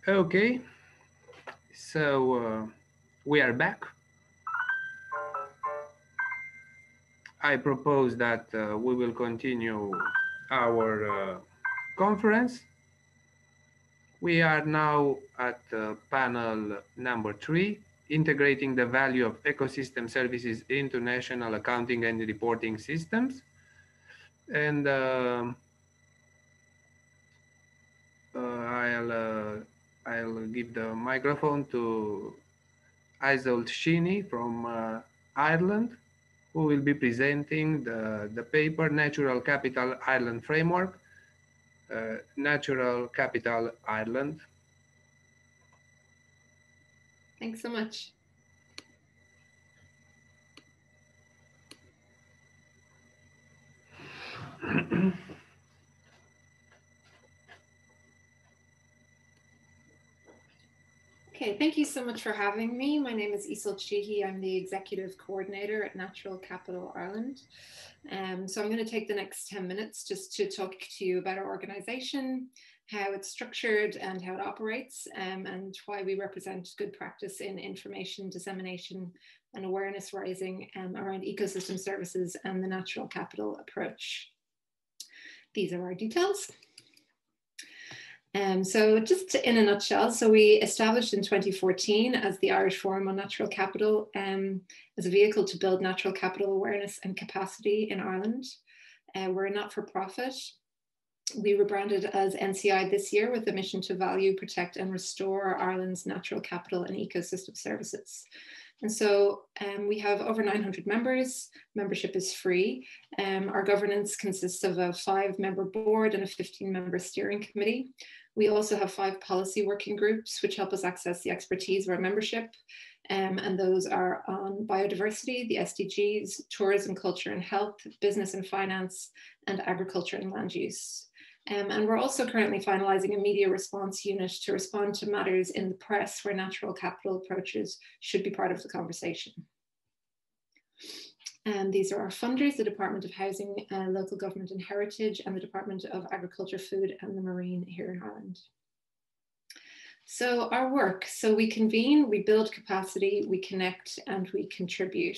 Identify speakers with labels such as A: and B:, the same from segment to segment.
A: Okay, so we are back. I propose that we will continue our conference. We are now at panel number 3, integrating the value of ecosystem services into national accounting and reporting systems. And I'll give the microphone to Isolt Sheeny from Ireland, who will be presenting the paper Natural Capital Ireland Framework, Natural Capital Ireland.
B: Thanks so much. Okay, thank you so much for having me. My name is Isolt Sheehy. I'm the Executive Coordinator at Natural Capital Ireland. So I'm going to take the next 10 minutes just to talk to you about our organisation, how it's structured and how it operates, and why we represent good practice in information dissemination and awareness raising around ecosystem services and the natural capital approach. These are our details. So just in a nutshell, so we established in 2014 as the Irish Forum on Natural Capital as a vehicle to build natural capital awareness and capacity in Ireland. We're a not-for-profit. We rebranded as NCI this year with a mission to value, protect and restore Ireland's natural capital and ecosystem services. And so we have over 900 members. Membership is free. Our governance consists of a 5-member board and a 15-member steering committee. We also have 5 policy working groups, which help us access the expertise of our membership. And those are on biodiversity, the SDGs, tourism, culture and health, business and finance, and agriculture and land use. And we're also currently finalising a media response unit to respond to matters in the press where natural capital approaches should be part of the conversation. And these are our funders, the Department of Housing, Local Government and Heritage, and the Department of Agriculture, Food and the Marine here in Ireland. So our work, so we convene, we build capacity, we connect and we contribute.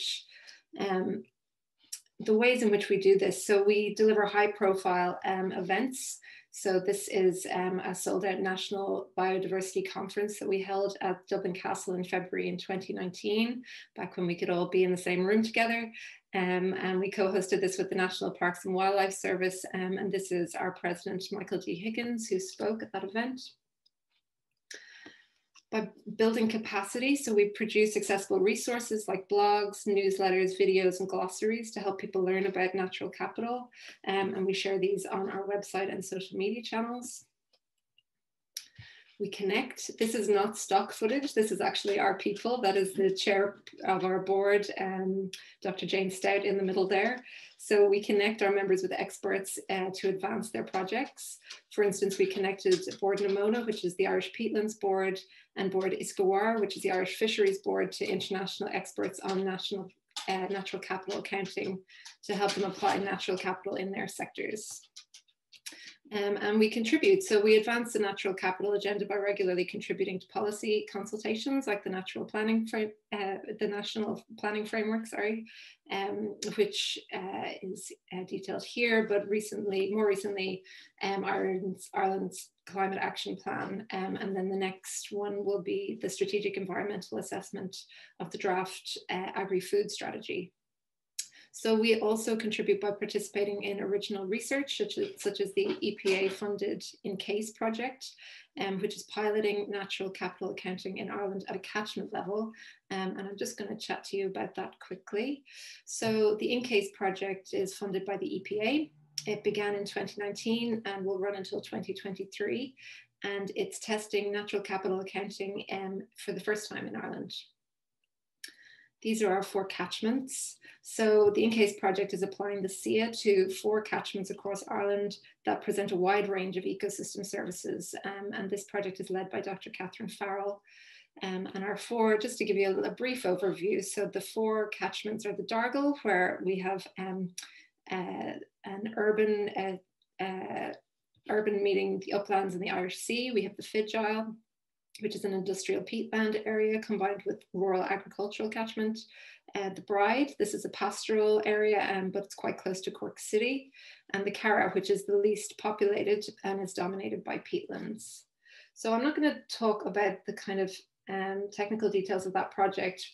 B: The ways in which we do this, so we deliver high profile events. So this is a sold out national biodiversity conference that we held at Dublin Castle in February in 2019, back when we could all be in the same room together. And we co-hosted this with the National Parks and Wildlife Service. And this is our president, Michael D. Higgins, who spoke at that event. By building capacity, so we produce accessible resources like blogs, newsletters, videos, and glossaries to help people learn about natural capital. And we share these on our website and social media channels. We connect. This is not stock footage. This is actually our people. That is the chair of our board, Dr. Jane Stout in the middle there. So we connect our members with experts to advance their projects. For instance, we connected Board Namona, which is the Irish Peatlands Board, and Board Iscawar, which is the Irish Fisheries Board, to international experts on natural capital accounting to help them apply natural capital in their sectors. And we contribute. So we advance the natural capital agenda by regularly contributing to policy consultations like the National Planning Framework, which is detailed here. But more recently, Ireland's Climate Action Plan, and then the next one will be the Strategic Environmental Assessment of the draft Agri-Food Strategy. So we also contribute by participating in original research, such as the EPA-funded InCase project, which is piloting natural capital accounting in Ireland at a catchment level. And I'm just going to chat to you about that quickly. So the InCase project is funded by the EPA. It began in 2019 and will run until 2023. And it's testing natural capital accounting for the first time in Ireland. These are our 4 catchments. So the InCase project is applying the SIA to 4 catchments across Ireland that present a wide range of ecosystem services. And this project is led by Dr. Catherine Farrell. And our 4, just to give you a brief overview, so the 4 catchments are the Dargle, where we have an urban meeting the uplands and the Irish Sea. We have the Fidge Isle, which is an industrial peatland area combined with rural agricultural catchment. The Bride, this is a pastoral area, but it's quite close to Cork City. And the Carrow, which is the least populated and is dominated by peatlands. So I'm not going to talk about the kind of technical details of that project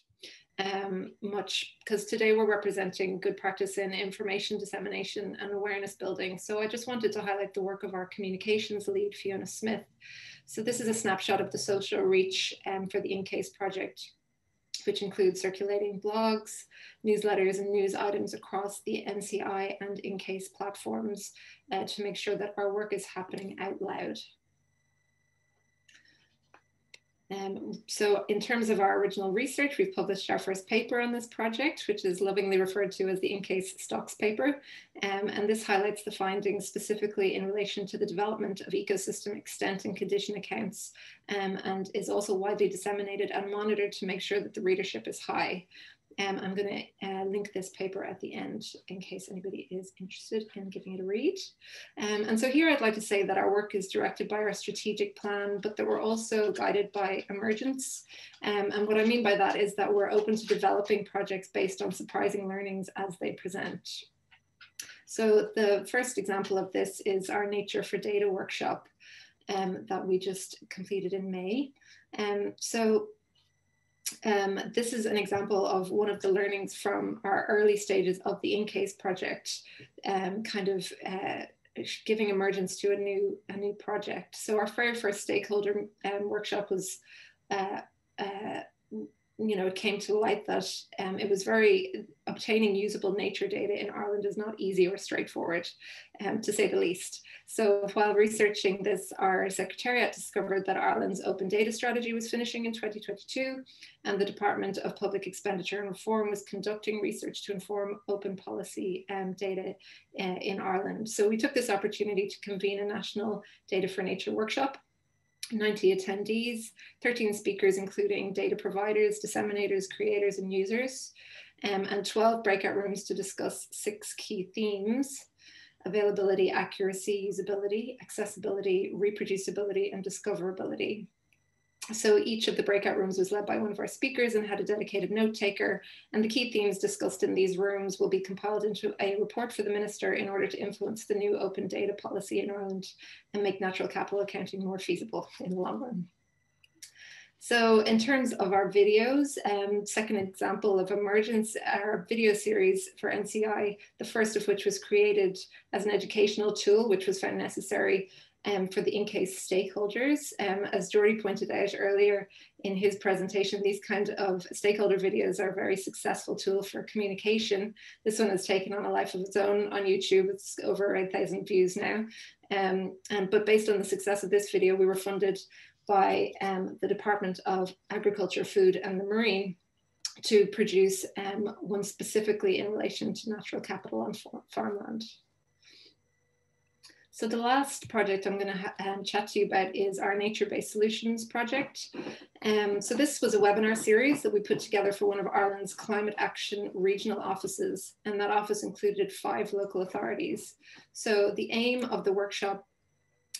B: much, because today we're representing good practice in information dissemination and awareness building. So I just wanted to highlight the work of our communications lead, Fiona Smith. So this is a snapshot of the social reach for the InCase project, which includes circulating blogs, newsletters, and news items across the NCI and InCase platforms to make sure that our work is happening out loud. So in terms of our original research, we've published our first paper on this project, which is lovingly referred to as the InCase Stocks paper. And this highlights the findings specifically in relation to the development of ecosystem extent and condition accounts, and is also widely disseminated and monitored to make sure that the readership is high. I'm going to link this paper at the end in case anybody is interested in giving it a read. And so here I'd like to say that our work is directed by our strategic plan, but that we're also guided by emergence. And what I mean by that is that we're open to developing projects based on surprising learnings as they present. So the first example of this is our Nature for Data workshop that we just completed in May. This is an example of one of the learnings from our early stages of the InCase project, giving emergence to a new project. So our very first stakeholder workshop was, it came to light that it was obtaining usable nature data in Ireland is not easy or straightforward, to say the least. So while researching this, our Secretariat discovered that Ireland's open data strategy was finishing in 2022, and the Department of Public Expenditure and Reform was conducting research to inform open policy data in Ireland. So we took this opportunity to convene a national Data for Nature workshop. 90 attendees, 13 speakers, including data providers, disseminators, creators, and users, and 12 breakout rooms to discuss 6 key themes: availability, accuracy, usability, accessibility, reproducibility, and discoverability. So each of the breakout rooms was led by one of our speakers and had a dedicated note taker. And the key themes discussed in these rooms will be compiled into a report for the Minister in order to influence the new open data policy in Ireland and make natural capital accounting more feasible in the long run. So in terms of our videos, second example of emergence, our video series for NCI, the first of which was created as an educational tool, which was found necessary for the InCase stakeholders. As Jordy pointed out earlier in his presentation, these kind of stakeholder videos are a very successful tool for communication. This one has taken on a life of its own on YouTube. It's over 8,000 views now. But based on the success of this video, we were funded by the Department of Agriculture, Food and the Marine to produce one specifically in relation to natural capital on farmland. So the last project I'm going to chat to you about is our Nature-Based Solutions project. So this was a webinar series that we put together for one of Ireland's climate action regional offices, and that office included 5 local authorities. So the aim of the workshop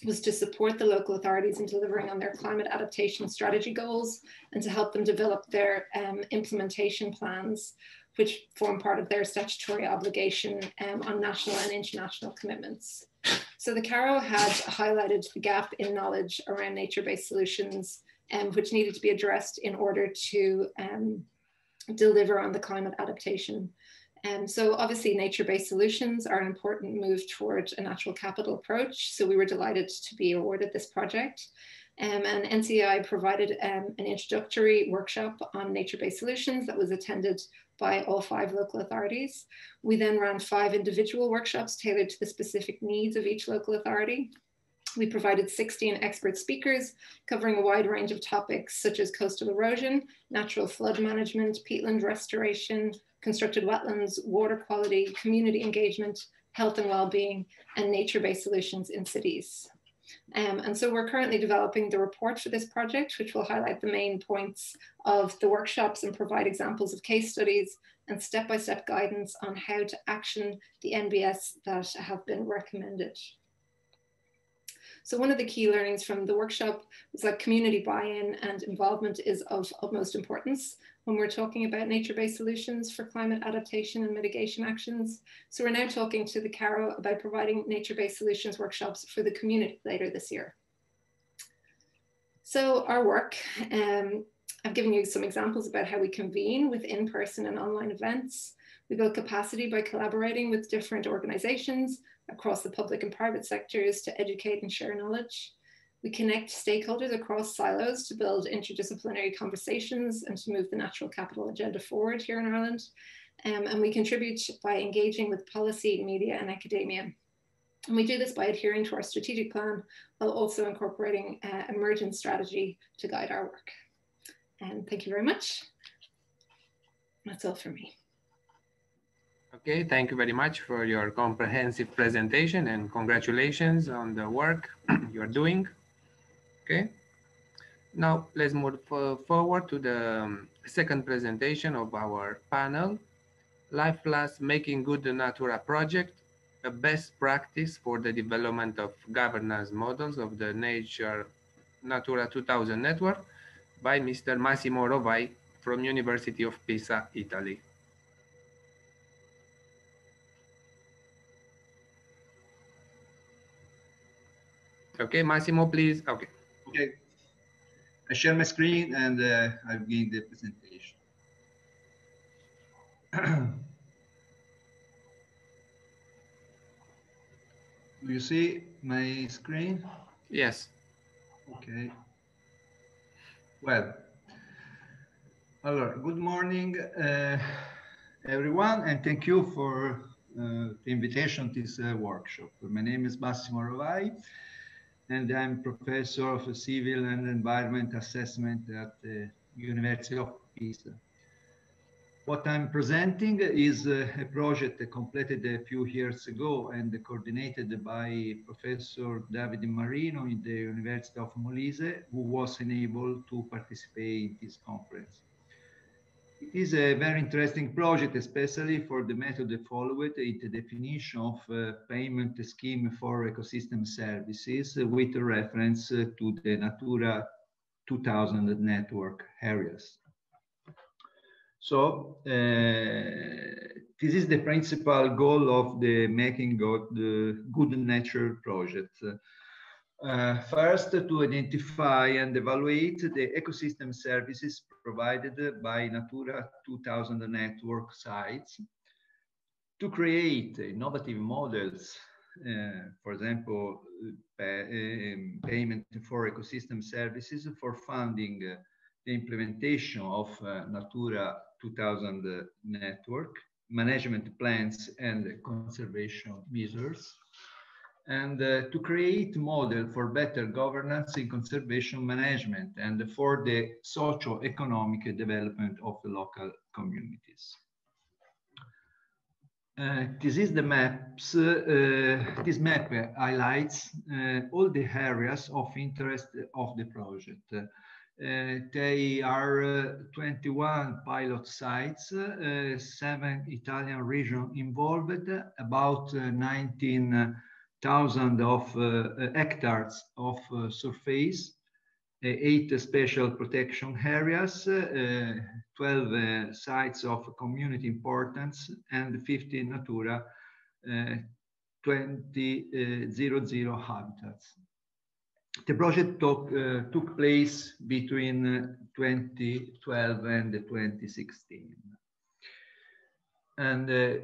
B: was to support the local authorities in delivering on their climate adaptation strategy goals and to help them develop their implementation plans, which form part of their statutory obligation on national and international commitments. So the Carrow had highlighted the gap in knowledge around nature-based solutions, which needed to be addressed in order to deliver on the climate adaptation. So obviously nature-based solutions are an important move towards a natural capital approach. So we were delighted to be awarded this project. And NCI provided an introductory workshop on nature-based solutions that was attended by all 5 local authorities. We then ran 5 individual workshops tailored to the specific needs of each local authority. We provided 16 expert speakers covering a wide range of topics such as coastal erosion, natural flood management, peatland restoration, constructed wetlands, water quality, community engagement, health and well-being, and nature-based solutions in cities. And so we're currently developing the report for this project, which will highlight the main points of the workshops and provide examples of case studies and step-by-step guidance on how to action the NBS that have been recommended. So one of the key learnings from the workshop was that community buy-in and involvement is of utmost importance when we're talking about nature-based solutions for climate adaptation and mitigation actions. So we're now talking to the CARO about providing nature-based solutions workshops for the community later this year. So our work, I've given you some examples about how we convene with in-person and online events. We build capacity by collaborating with different organizations across the public and private sectors to educate and share knowledge. We connect stakeholders across silos to build interdisciplinary conversations and to move the natural capital agenda forward here in Ireland. And we contribute by engaging with policy, media, and academia. And we do this by adhering to our strategic plan while also incorporating emergent strategy to guide our work. And thank you very much. That's all for me.
A: Okay, thank you very much for your comprehensive presentation and congratulations on the work you are doing. Okay, now let's move forward to the second presentation of our panel, Life Plus Making Good the Natura project, a best practice for the development of governance models of the Natura 2000 network by Mr. Massimo Rovai from University of Pisa, Italy. Okay, Massimo, please. Okay.
C: Okay. I share my screen and I begin the presentation. Do you see my screen?
A: Yes.
C: Okay. Well, good morning, everyone, and thank you for the invitation to this workshop. My name is Massimo Rovai, and I'm professor of civil and environment assessment at the University of Pisa. What I'm presenting is a project completed a few years ago and coordinated by Professor Davide Marino in the University of Molise, who was unable to participate in this conference. It is a very interesting project, especially for the method followed in the definition of payment scheme for ecosystem services with reference to the Natura 2000 network areas. So this is the principal goal of the Making Good Nature project. First, to identify and evaluate the ecosystem services provided by Natura 2000 network sites, to create innovative models, for example, payment for ecosystem services for funding the implementation of Natura 2000 network, management plans and conservation measures, and to create a model for better governance in conservation management and for the socio-economic development of the local communities. This is the maps. This map highlights all the areas of interest of the project. They are 21 pilot sites, 7 Italian regions involved, about 19,000 of hectares of surface, 8 special protection areas, 12 sites of community importance, and 15 Natura 2000 habitats. The project took place between 2012 and 2016. And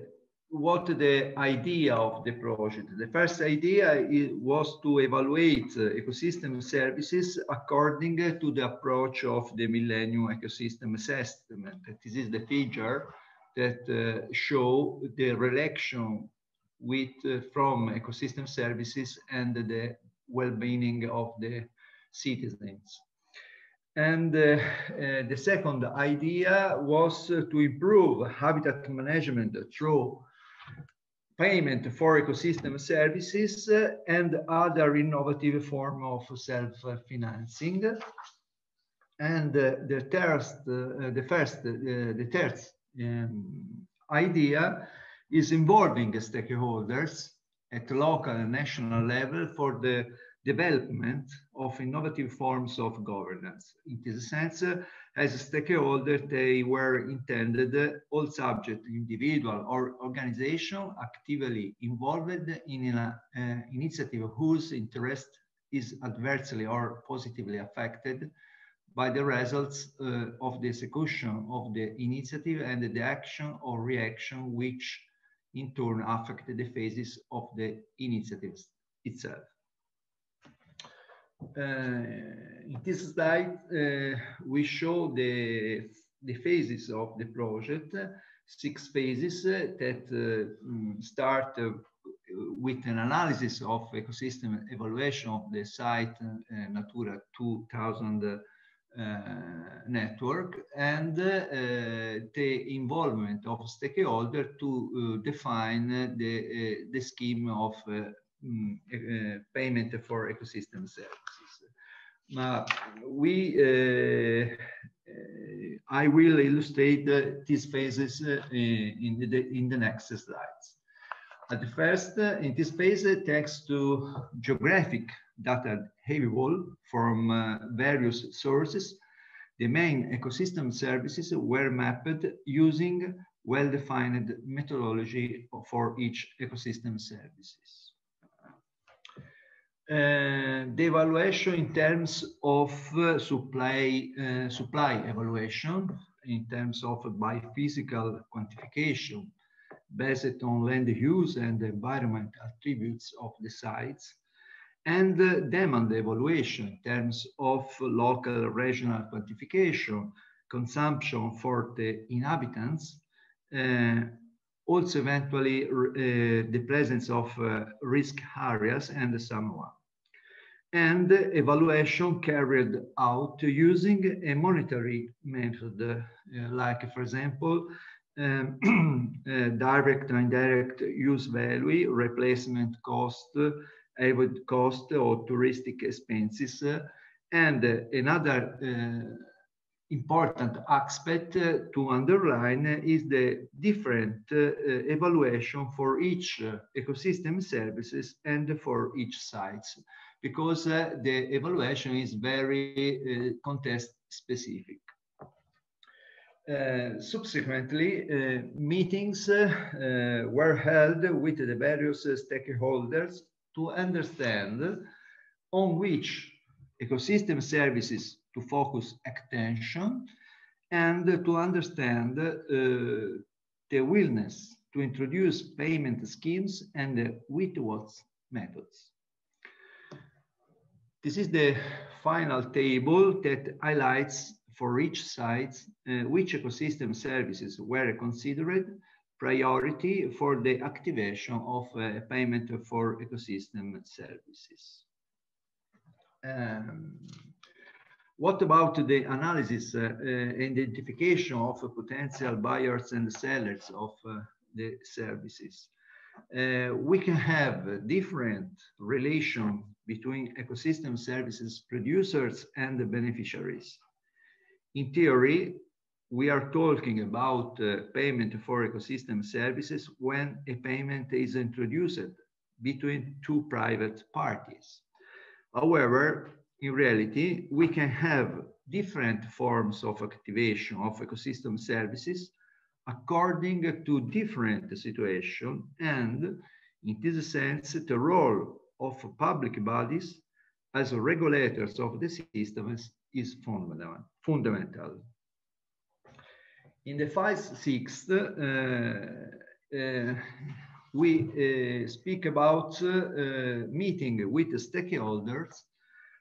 C: what the idea of the project? The first idea was to evaluate ecosystem services according to the approach of the Millennium Ecosystem Assessment. This is the figure that show the relation from ecosystem services and the well-being of the citizens. And the second idea was to improve habitat management through payment for ecosystem services and other innovative form of self-financing. And the third idea is involving stakeholders at local and national level for the development of innovative forms of governance. In this sense, as stakeholders, they were intended all subject, individual or organization actively involved in an initiative whose interest is adversely or positively affected by the results of the execution of the initiative and the action or reaction which in turn affect the phases of the initiative itself. In this slide, we show the phases of the project, 6 phases that start with an analysis of ecosystem evaluation of the site Natura 2000 network and the involvement of stakeholders to define the scheme of payment for ecosystem services. I will illustrate these phases in the next slides. At the first, in this phase, thanks to geographic data available from various sources, the main ecosystem services were mapped using well-defined methodology for each ecosystem services. The evaluation in terms of supply evaluation, in terms of biophysical quantification, based on land use and environment attributes of the sites, and demand evaluation in terms of local regional quantification, consumption for the inhabitants, also eventually the presence of risk areas and so on. And evaluation carried out using a monetary method, like for example, direct and indirect use value, replacement cost, average cost, or touristic expenses. And another important aspect to underline is the different evaluation for each ecosystem services and for each site, because the evaluation is very context specific. Subsequently, meetings were held with the various stakeholders to understand on which ecosystem services to focus attention and to understand the willingness to introduce payment schemes and with what methods. This is the final table that highlights for each site which ecosystem services were considered priority for the activation of payment for ecosystem services. What about the analysis identification of potential buyers and sellers of the services? We can have different relation between ecosystem services producers and the beneficiaries. In theory, we are talking about payment for ecosystem services when a payment is introduced between 2 private parties. However, in reality, we can have different forms of activation of ecosystem services according to different situations, and in this sense, the role of public bodies as regulators of the system is fundamental. In the phase 6, we speak about meeting with the stakeholders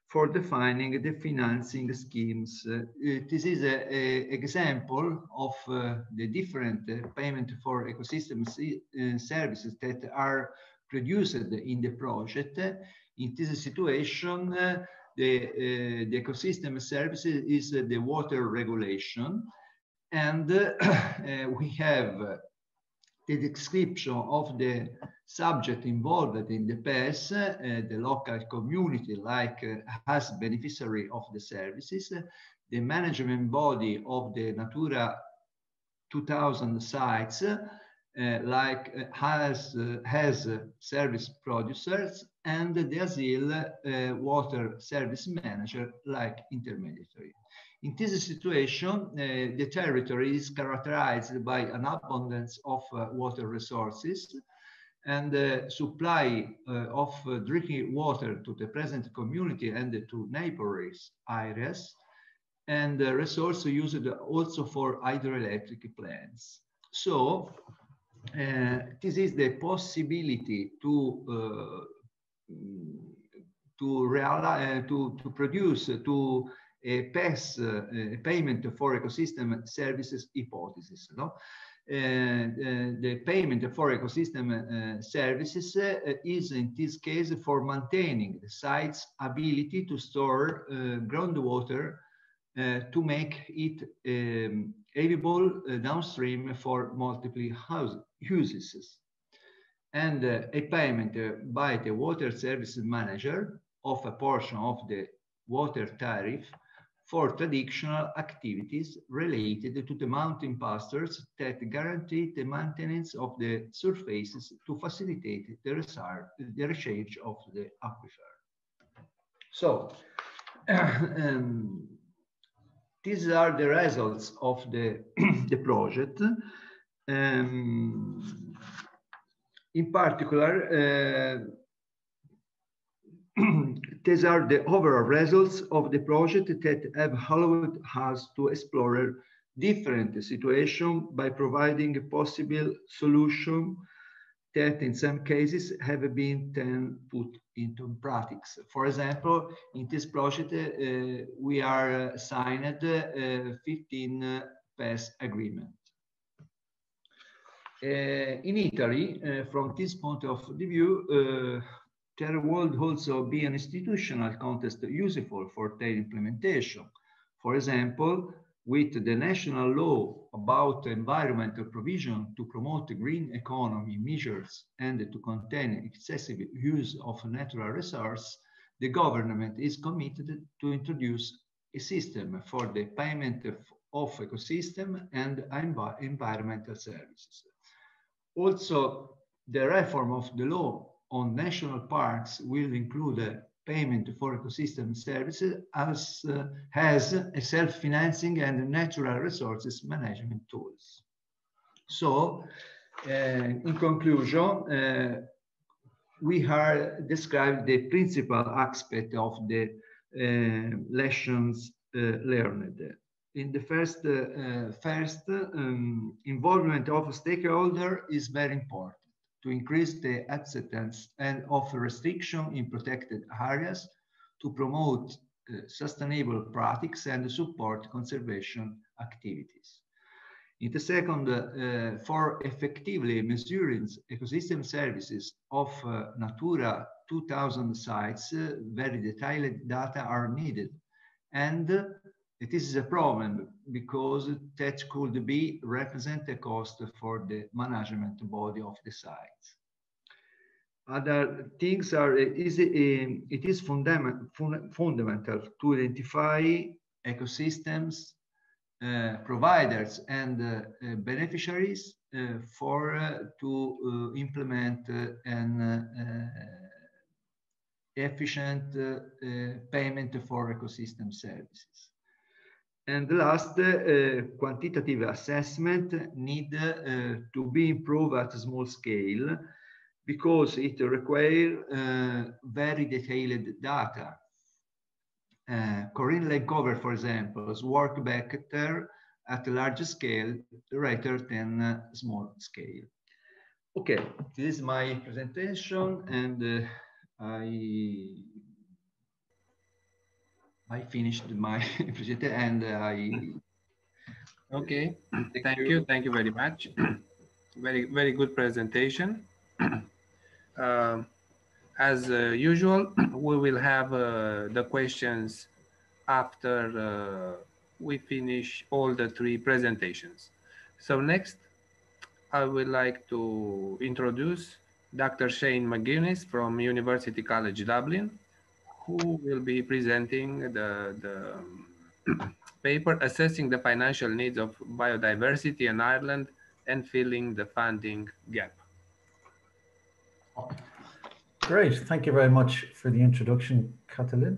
C: for defining the financing schemes. This is an example of the different payment for ecosystem services that are produced in the project. In this situation, the ecosystem services is the water regulation, and we have the description of the subject involved in the PES, the local community like as beneficiary of the services, the management body of the Natura 2000 sites, has service producers and the ASIL water service manager like intermediary. In this situation, the territory is characterized by an abundance of water resources and the supply of drinking water to the present community and to neighboring areas, and the resource used also for hydroelectric plants. So this is the possibility to produce a PES, payment for ecosystem services hypothesis. No? The payment for ecosystem services is in this case for maintaining the site's ability to store groundwater to make it available downstream for multiple uses. And a payment by the water service manager of a portion of the water tariff for traditional activities related to the mountain pastures that guarantee the maintenance of the surfaces to facilitate the recharge of the aquifer. So, these are the results of the, the project. In particular, these are the overall results of the project that have allowed us to explore different situations by providing a possible solution that in some cases have been then put into practice. For example, in this project, we are signed 15 PES agreements. In Italy, from this point of view, there would also be an institutional context useful for their implementation. For example, with the national law about environmental provision to promote green economy measures and to contain excessive use of natural resources, the government is committed to introduce a system for the payment of ecosystem and environmental services. Also, the reform of the law on national parks will include a payment for ecosystem services as has a self-financing and natural resources management tools. So, in conclusion, we have described the principal aspect of the lessons learned. In the first involvement of stakeholder is very important to increase the acceptance and of restriction in protected areas, to promote sustainable practices and support conservation activities. In the second, for effectively measuring ecosystem services of Natura 2000 sites, very detailed data are needed. And it is a problem because that could be represent a cost for the management body of the sites. Other things are, it is fundamental to identify ecosystems, providers and beneficiaries to implement an efficient payment for ecosystem services. And the last, quantitative assessment need to be improved at a small scale because it requires very detailed data. Corinne Lake cover, for example, work better at a large scale rather than small scale. Okay, this is my presentation, and I finished my presentation, and
A: Okay, thank you very much. Very good presentation. As usual, we will have the questions after we finish all the three presentations. So next, I would like to introduce Dr. Shane McGuinness from University College Dublin, who will be presenting the paper assessing the financial needs of biodiversity in Ireland and filling the funding gap.
D: Great, thank you very much for the introduction, Katalin.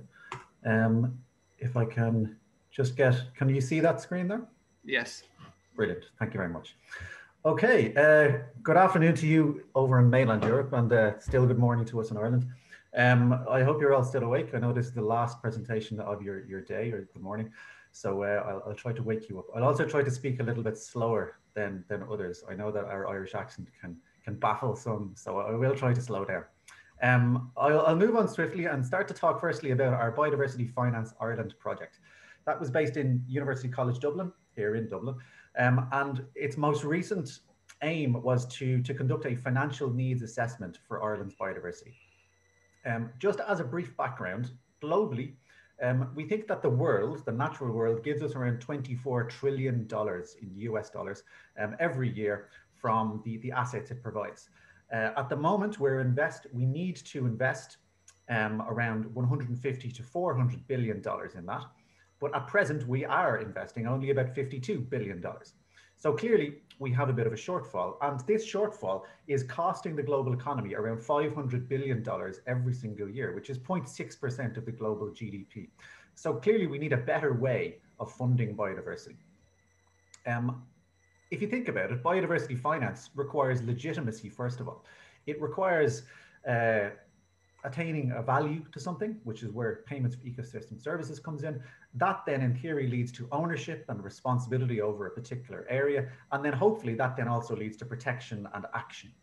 D: If I can just can you see that screen there?
A: Yes.
D: Brilliant, thank you very much. Okay, good afternoon to you over in mainland Europe, and still good morning to us in Ireland. I hope you're all still awake. I know this is the last presentation of your day or good morning, so I'll try to wake you up. I'll also try to speak a little bit slower than others. I know that our Irish accent can baffle some, so I will try to slow down. I'll move on swiftly and start to talk firstly about our Biodiversity Finance Ireland project. That was based in University College Dublin, here in Dublin, and its most recent aim was to conduct a financial needs assessment for Ireland's biodiversity. Just as a brief background, globally, we think that the world, the natural world, gives us around $24 trillion in US dollars every year from the assets it provides. At the moment, we need to invest around 150 to $400 billion in that. But at present, we are investing only about $52 billion. So clearly, we have a bit of a shortfall. And this shortfall is costing the global economy around $500 billion every single year, which is 0.6% of the global GDP. So clearly, we need a better way of funding biodiversity. If you think about it, biodiversity finance requires legitimacy, first of all. It requires attaining a value to something, which is where payments for ecosystem services comes in. That then in theory leads to ownership and responsibility over a particular area. And then hopefully that then also leads to protection and action.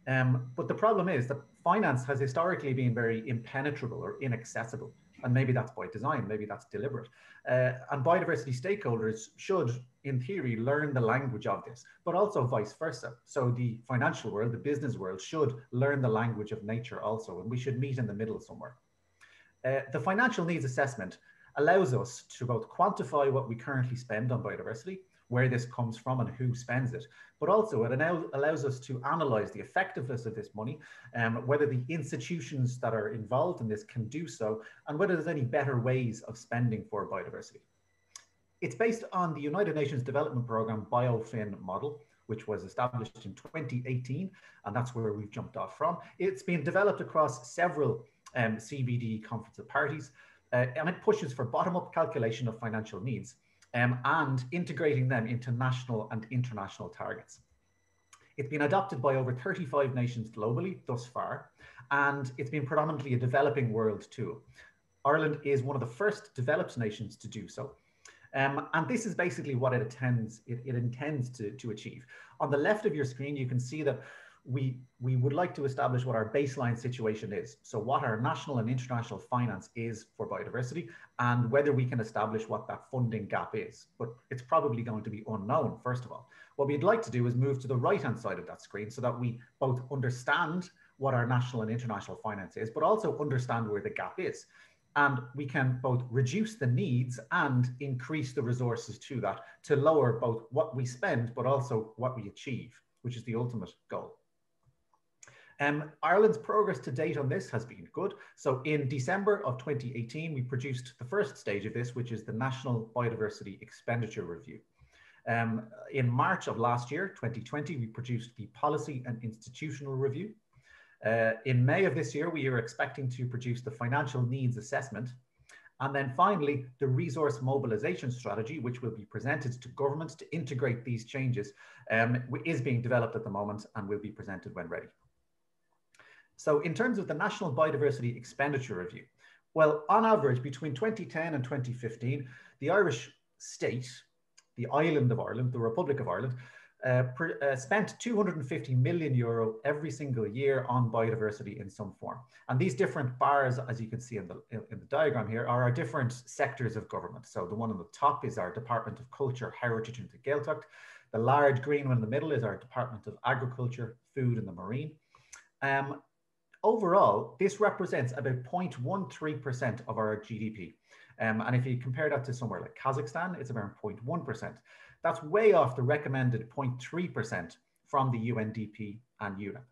D: But the problem is that finance has historically been very impenetrable or inaccessible. And maybe that's by design, maybe that's deliberate. And biodiversity stakeholders should, in theory, learn the language of this, but also vice versa. So the financial world, the business world should learn the language of nature also, and we should meet in the middle somewhere. The financial needs assessment allows us to both quantify what we currently spend on biodiversity, where this comes from and who spends it, but also it allows us to analyze the effectiveness of this money, whether the institutions that are involved in this can do so, and whether there's any better ways of spending for biodiversity. It's based on the United Nations Development Programme BioFin model, which was established in 2018, and that's where we've jumped off from. It's been developed across several CBD conference of parties, and it pushes for bottom-up calculation of financial needs, and integrating them into national and international targets. It's been adopted by over 35 nations globally thus far, and it's been predominantly a developing world tool. Ireland is one of the first developed nations to do so. And this is basically what it intends to achieve. On the left of your screen, you can see that we would like to establish what our baseline situation is. So what our national and international finance is for biodiversity, and whether we can establish what that funding gap is. But it's probably going to be unknown, first of all. What we'd like to do is move to the right-hand side of that screen so that we both understand what our national and international finance is, but also understand where the gap is. And we can both reduce the needs and increase the resources to that to lower both what we spend, but also what we achieve, which is the ultimate goal. Ireland's progress to date on this has been good. So in December of 2018, we produced the first stage of this, which is the National Biodiversity Expenditure Review. In March of last year, 2020, we produced the Policy and Institutional Review. In May of this year, we are expecting to produce the Financial Needs Assessment. And then finally, the Resource Mobilization Strategy, which will be presented to governments to integrate these changes, is being developed at the moment and will be presented when ready. So in terms of the National Biodiversity Expenditure Review, well, on average, between 2010 and 2015, the Irish state, the island of Ireland, the Republic of Ireland, spent €250 million every single year on biodiversity in some form. And these different bars, as you can see in the diagram here, are our different sectors of government. So the one on the top is our Department of Culture, Heritage and Gaeltacht. The large green one in the middle is our Department of Agriculture, Food and the Marine. Overall, this represents about 0.13% of our GDP. And if you compare that to somewhere like Kazakhstan, it's around 0.1%. That's way off the recommended 0.3% from the UNDP and UNEP.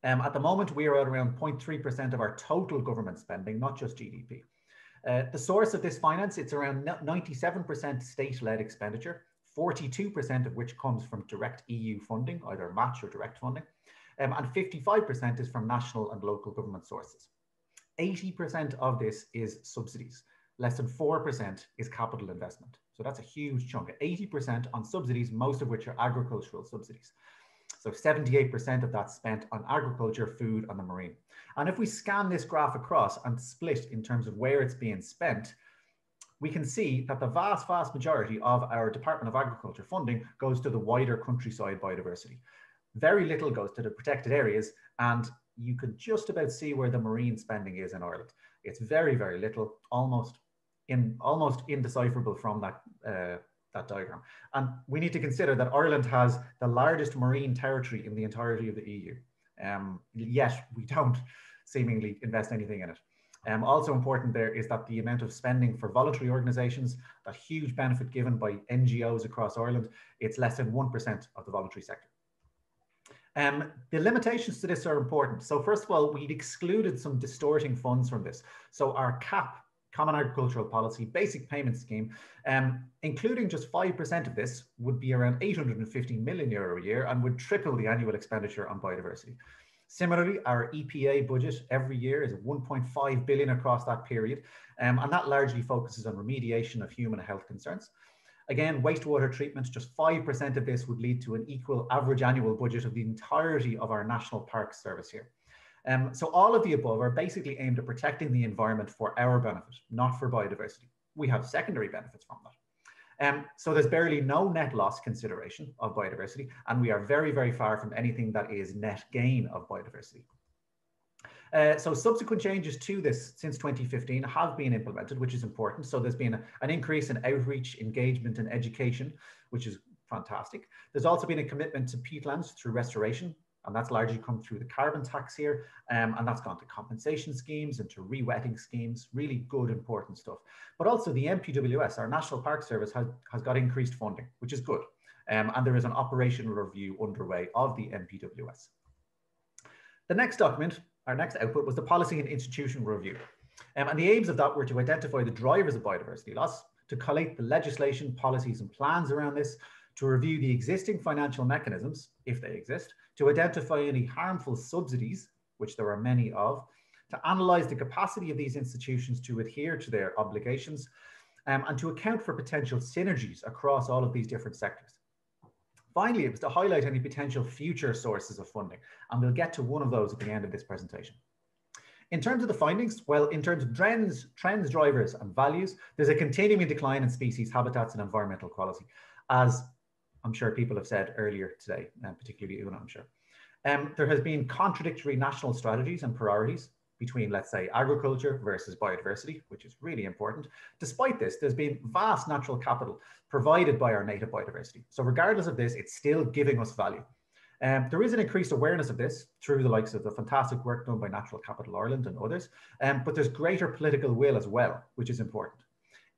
D: At the moment, we are at around 0.3% of our total government spending, not just GDP. The source of this finance, it's around 97% state-led expenditure, 42% of which comes from direct EU funding, either match or direct funding, and 55% is from national and local government sources. 80% of this is subsidies. Less than 4% is capital investment. So that's a huge chunk, 80% on subsidies, most of which are agricultural subsidies. So 78% of that spent on agriculture, food, and the marine. And if we scan this graph across and split in terms of where it's being spent, we can see that the vast, vast majority of our Department of Agriculture funding goes to the wider countryside biodiversity. Very little goes to the protected areas, and you could just about see where the marine spending is in Ireland. It's very, very little, almost indecipherable from that diagram. And we need to consider that Ireland has the largest marine territory in the entirety of the EU. Yet we don't seemingly invest anything in it. Also important there is that the amount of spending for voluntary organisations, that huge benefit given by NGOs across Ireland, it's less than 1% of the voluntary sector. The limitations to this are important. So first of all, we'd excluded some distorting funds from this. So our CAP, Common Agricultural Policy, basic payment scheme, including just 5% of this would be around 850 million euro a year and would triple the annual expenditure on biodiversity. Similarly, our EPA budget every year is 1.5 billion across that period, and that largely focuses on remediation of human health concerns. Again, wastewater treatment, just 5% of this would lead to an equal average annual budget of the entirety of our National Parks Service here. So all of the above are basically aimed at protecting the environment for our benefit, not for biodiversity. We have secondary benefits from that. So there's barely no net loss consideration of biodiversity, and we are very, very far from anything that is net gain of biodiversity. So subsequent changes to this since 2015 have been implemented, which is important. So there's been an increase in outreach, engagement, and education, which is fantastic. There's also been a commitment to peatlands through restoration, and that's largely come through the carbon tax here, and that's gone to compensation schemes and to re-wetting schemes, really good, important stuff. But also the NPWS, our National Park Service, has got increased funding, which is good. And there is an operational review underway of the NPWS. The next document, our next output, was the Policy and Institution Review. And the aims of that were to identify the drivers of biodiversity loss, to collate the legislation, policies, and plans around this, to review the existing financial mechanisms, if they exist, to identify any harmful subsidies, which there are many of, to analyse the capacity of these institutions to adhere to their obligations, and to account for potential synergies across all of these different sectors. Finally, it was to highlight any potential future sources of funding, and we'll get to one of those at the end of this presentation. In terms of the findings, well, in terms of trends, drivers, and values, there's a continuing decline in species, habitats, and environmental quality, as I'm sure people have said earlier today, particularly Una, I'm sure. There has been contradictory national strategies and priorities between, let's say, agriculture versus biodiversity, which is really important. Despite this, there's been vast natural capital provided by our native biodiversity. So regardless of this, it's still giving us value. There is an increased awareness of this through the likes of the fantastic work done by Natural Capital Ireland and others, but there's greater political will as well, which is important.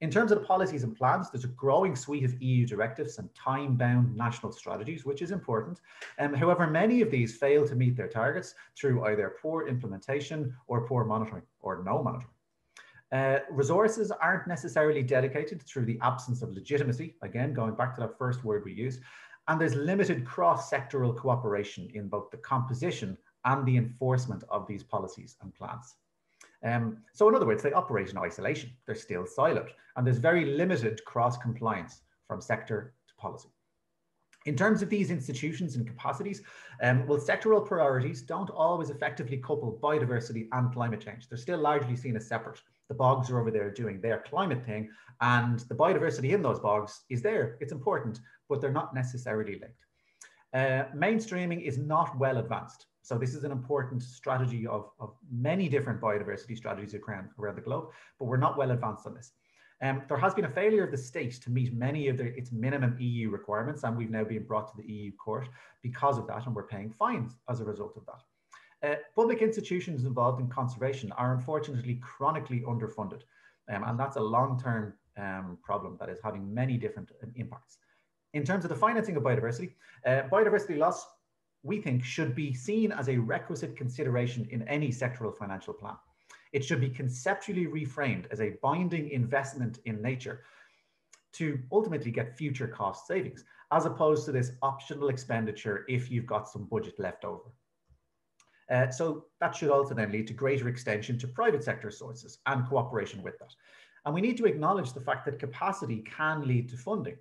D: In terms of the policies and plans, there's a growing suite of EU directives and time-bound national strategies, which is important. However, many of these fail to meet their targets through either poor implementation or poor monitoring, or no monitoring. Resources aren't necessarily dedicated through the absence of legitimacy, again, going back to that first word we used, and there's limited cross-sectoral cooperation in both the composition and the enforcement of these policies and plans. So in other words, they operate in isolation. They're still siloed, and there's very limited cross-compliance from sector to policy. In terms of these institutions and capacities, well, sectoral priorities don't always effectively couple biodiversity and climate change. They're still largely seen as separate. The bogs are over there doing their climate thing, and the biodiversity in those bogs is there. It's important, but they're not necessarily linked. Mainstreaming is not well advanced. So this is an important strategy of many different biodiversity strategies around the globe, but we're not well advanced on this. There has been a failure of the state to meet many of its minimum EU requirements, and we've now been brought to the EU court because of that, and we're paying fines as a result of that. Public institutions involved in conservation are unfortunately chronically underfunded, and that's a long-term problem that is having many different impacts. In terms of the financing of biodiversity, biodiversity loss, we think, should be seen as a requisite consideration in any sectoral financial plan. It should be conceptually reframed as a binding investment in nature. to ultimately get future cost savings, as opposed to this optional expenditure if you've got some budget left over. So that should also then lead to greater extension to private sector sources and cooperation with that. And we need to acknowledge the fact that capacity can lead to funding,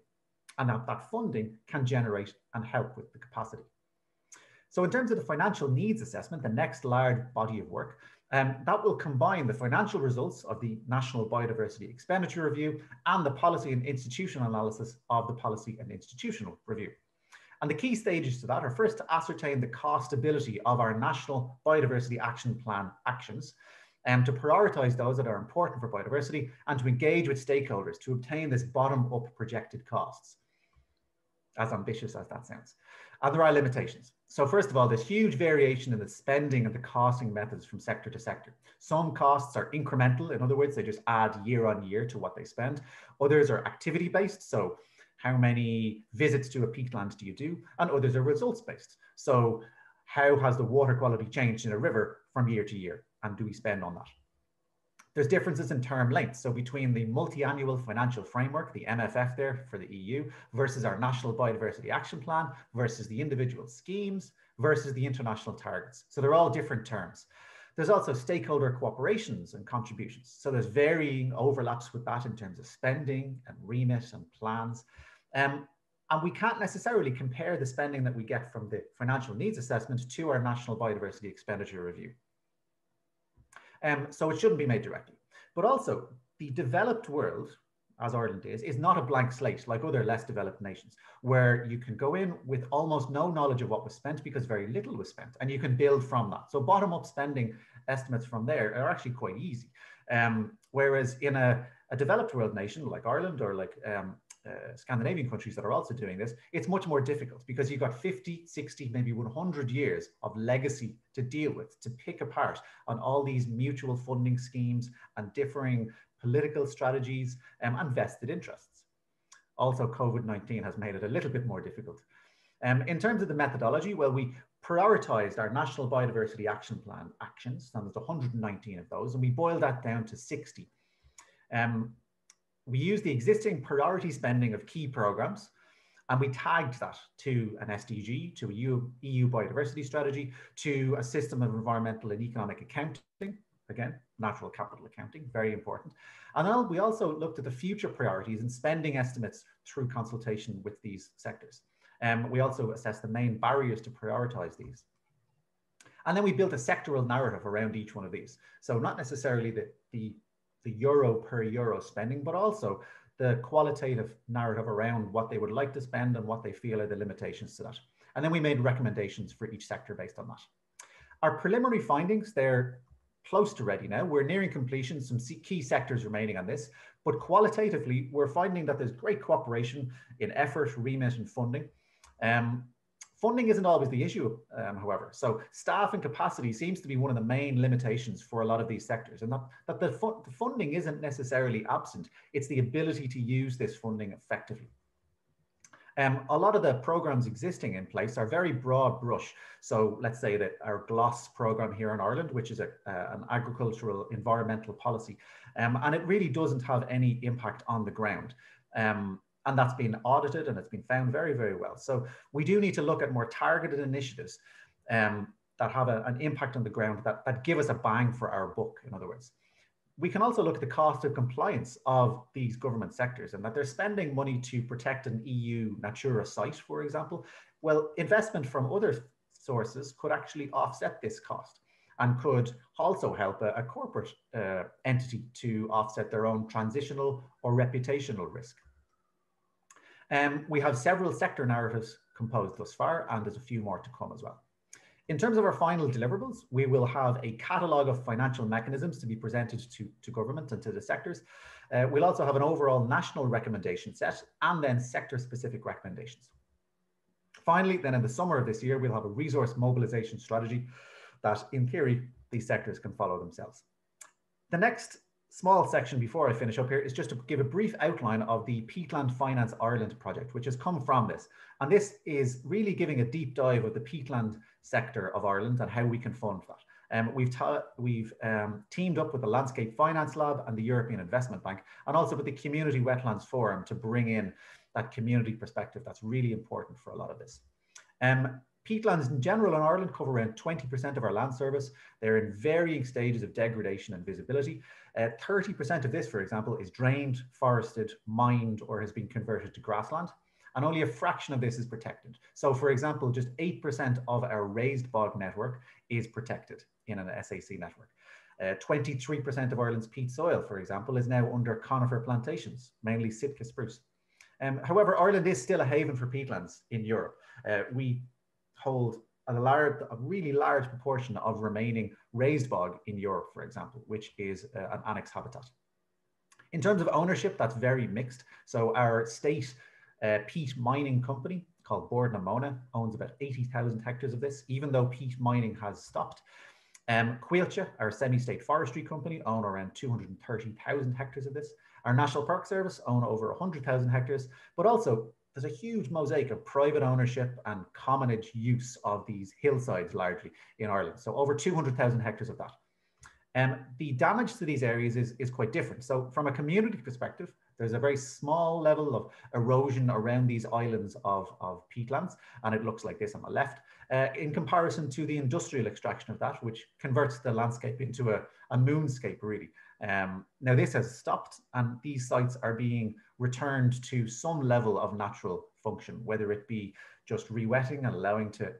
D: and that funding can generate and help with the capacity. So in terms of the financial needs assessment, the next large body of work, that will combine the financial results of the National Biodiversity Expenditure Review and the policy and institutional analysis of the Policy and Institutional Review. And the key stages to that are first to ascertain the costability of our National Biodiversity Action Plan actions, to prioritise those that are important for biodiversity, and to engage with stakeholders to obtain this bottom-up projected costs, as ambitious as that sounds. And there are limitations. So first of all, there's huge variation in the spending and the costing methods from sector to sector. Some costs are incremental. In other words, they just add year on year to what they spend. Others are activity based. So how many visits to a peatland do you do? And others are results based. So how has the water quality changed in a river from year to year? And do we spend on that? There's differences in term length. So between the multi-annual financial framework, the MFF there for the EU, versus our National Biodiversity Action Plan, versus the individual schemes, versus the international targets. So they're all different terms. There's also stakeholder cooperations and contributions. So there's varying overlaps with that in terms of spending and remit and plans. And we can't necessarily compare the spending that we get from the financial needs assessment to our National Biodiversity Expenditure Review. So it shouldn't be made directly. But also, the developed world, as Ireland is not a blank slate like other less developed nations, where you can go in with almost no knowledge of what was spent because very little was spent, and you can build from that. So bottom-up spending estimates from there are actually quite easy. Whereas in a developed world nation like Ireland or like Scandinavian countries that are also doing this, it's much more difficult because you've got 50, 60, maybe 100 years of legacy to deal with, to pick apart on all these mutual funding schemes and differing political strategies and vested interests. Also, COVID-19 has made it a little bit more difficult. In terms of the methodology, well, we prioritized our National Biodiversity Action Plan actions, and there's 119 of those, and we boiled that down to 60. We used the existing priority spending of key programs, and we tagged that to an SDG, to a EU biodiversity strategy, to a system of environmental and economic accounting, again, natural capital accounting, very important. And then we also looked at the future priorities and spending estimates through consultation with these sectors. We also assessed the main barriers to prioritize these. And then we built a sectoral narrative around each one of these. So not necessarily the euro per euro spending, but also the qualitative narrative around what they would like to spend and what they feel are the limitations to that. And then we made recommendations for each sector based on that. Our preliminary findings, they're close to ready now. We're nearing completion, some key sectors remaining on this, but qualitatively, we're finding that there's great cooperation in effort, remit, and funding. Funding isn't always the issue, however. So staff and capacity seems to be one of the main limitations for a lot of these sectors, and that the funding isn't necessarily absent. It's the ability to use this funding effectively. A lot of the programs existing in place are very broad brush. So let's say that our GLOS program here in Ireland, which is an agricultural environmental policy, and it really doesn't have any impact on the ground. And that's been audited and it's been found very, very well. So we do need to look at more targeted initiatives that have an impact on the ground that give us a bang for our buck, in other words. We can also look at the cost of compliance of these government sectors and that they're spending money to protect an EU Natura site, for example. Well, investment from other sources could actually offset this cost and could also help a corporate entity to offset their own transitional or reputational risk. We have several sector narratives composed thus far, and there's a few more to come as well. In terms of our final deliverables, we will have a catalogue of financial mechanisms to be presented to government and to the sectors. We'll also have an overall national recommendation set and then sector-specific recommendations. Finally, then in the summer of this year, we'll have a resource mobilization strategy that, in theory, these sectors can follow themselves. The next small section before I finish up here is just to give a brief outline of the Peatland Finance Ireland project, which has come from this. And this is really giving a deep dive of the peatland sector of Ireland and how we can fund that. We've teamed up with the Landscape Finance Lab and the European Investment Bank, and also with the Community Wetlands Forum to bring in that community perspective that's really important for a lot of this. Peatlands in general in Ireland cover around 20% of our land surface. They're in varying stages of degradation and visibility. 30% of this, for example, is drained, forested, mined, or has been converted to grassland. And only a fraction of this is protected. So for example, just 8% of our raised bog network is protected in an SAC network. 23% of Ireland's peat soil, for example, is now under conifer plantations, mainly Sitka spruce. However, Ireland is still a haven for peatlands in Europe. We hold a really large proportion of remaining raised bog in Europe, for example, which is an annex habitat. In terms of ownership, that's very mixed. So our state peat mining company called Bord na Móna owns about 80,000 hectares of this, even though peat mining has stopped. Coillte, our semi-state forestry company, own around 230,000 hectares of this. Our National Park Service own over 100,000 hectares, but also there's a huge mosaic of private ownership and commonage use of these hillsides largely in Ireland. So over 200,000 hectares of that. The damage to these areas is quite different. So from a community perspective, there's a very small level of erosion around these islands of peatlands, and it looks like this on the left, in comparison to the industrial extraction of that, which converts the landscape into a moonscape, really. Now this has stopped, and these sites are being returned to some level of natural function, whether it be just rewetting and allowing to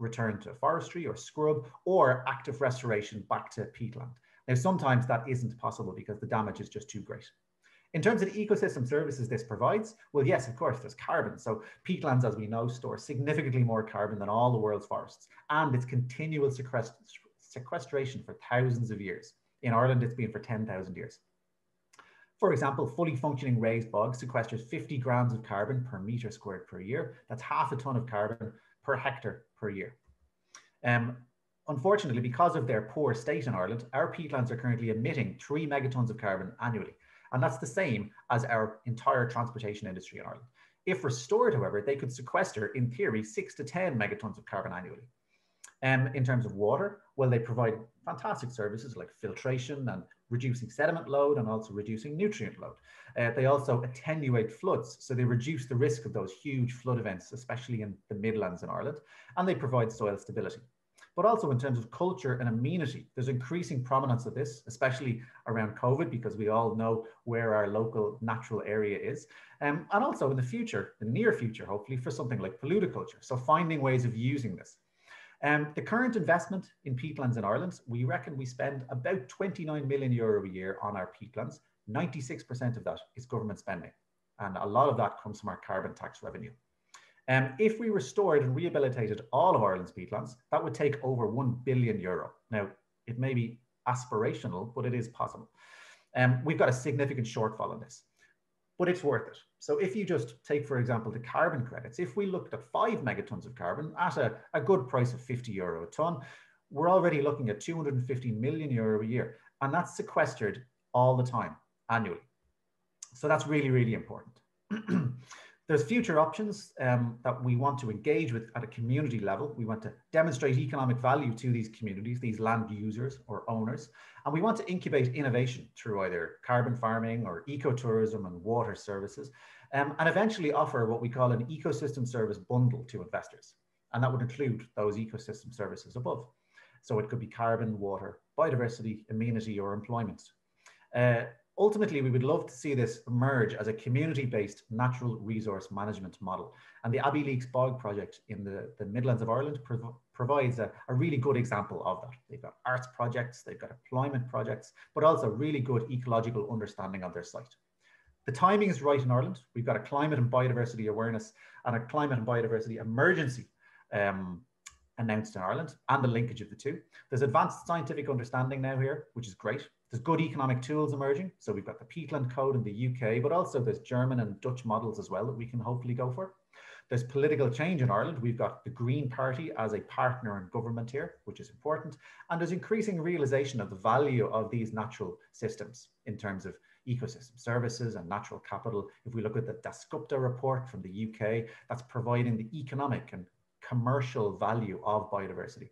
D: return to forestry or scrub, or active restoration back to peatland. Now, sometimes that isn't possible because the damage is just too great. In terms of the ecosystem services this provides, well, yes, of course, there's carbon. So peatlands, as we know, store significantly more carbon than all the world's forests, and it's continual sequestration for thousands of years. In Ireland, it's been for 10,000 years. For example, fully functioning raised bog sequesters 50 grams of carbon per meter squared per year. That's half a ton of carbon per hectare per year. Unfortunately, because of their poor state in Ireland, our peatlands are currently emitting 3 megatons of carbon annually. And that's the same as our entire transportation industry in Ireland. If restored, however, they could sequester, in theory, 6 to 10 megatons of carbon annually. In terms of water, well, they provide fantastic services like filtration and reducing sediment load and also reducing nutrient load. They also attenuate floods, so they reduce the risk of those huge flood events, especially in the Midlands in Ireland, and they provide soil stability. But also in terms of culture and amenity, there's increasing prominence of this, especially around COVID, because we all know where our local natural area is. And also in the future, the near future, hopefully, for something like polluticulture. So finding ways of using this. The current investment in peatlands in Ireland, we reckon we spend about 29 million euro a year on our peatlands. 96% of that is government spending. And a lot of that comes from our carbon tax revenue. If we restored and rehabilitated all of Ireland's peatlands, that would take over 1 billion euro. Now, it may be aspirational, but it is possible. We've got a significant shortfall in this, but it's worth it. So if you just take, for example, the carbon credits, if we looked at 5 megatons of carbon at a good price of 50 euro a ton, we're already looking at 250 million euro a year, and that's sequestered all the time, annually. So that's really, really important. There's future options that we want to engage with at a community level. We want to demonstrate economic value to these communities, these land users or owners, and we want to incubate innovation through either carbon farming or ecotourism and water services, and eventually offer what we call an ecosystem service bundle to investors. And that would include those ecosystem services above. So it could be carbon, water, biodiversity, amenity, or employment. Ultimately, we would love to see this emerge as a community-based natural resource management model. And the Abbey Leaks Bog project in the Midlands of Ireland provides a really good example of that. They've got arts projects, they've got employment projects, but also really good ecological understanding of their site. The timing is right in Ireland. We've got a climate and biodiversity awareness and a climate and biodiversity emergency announced in Ireland, and the linkage of the two. There's advanced scientific understanding now here, which is great. There's good economic tools emerging. So we've got the peatland code in the UK, but also there's German and Dutch models as well that we can hopefully go for. There's political change in Ireland. We've got the Green Party as a partner in government here, which is important. And there's increasing realization of the value of these natural systems in terms of ecosystem services and natural capital. If we look at the Dasgupta report from the UK, that's providing the economic and commercial value of biodiversity.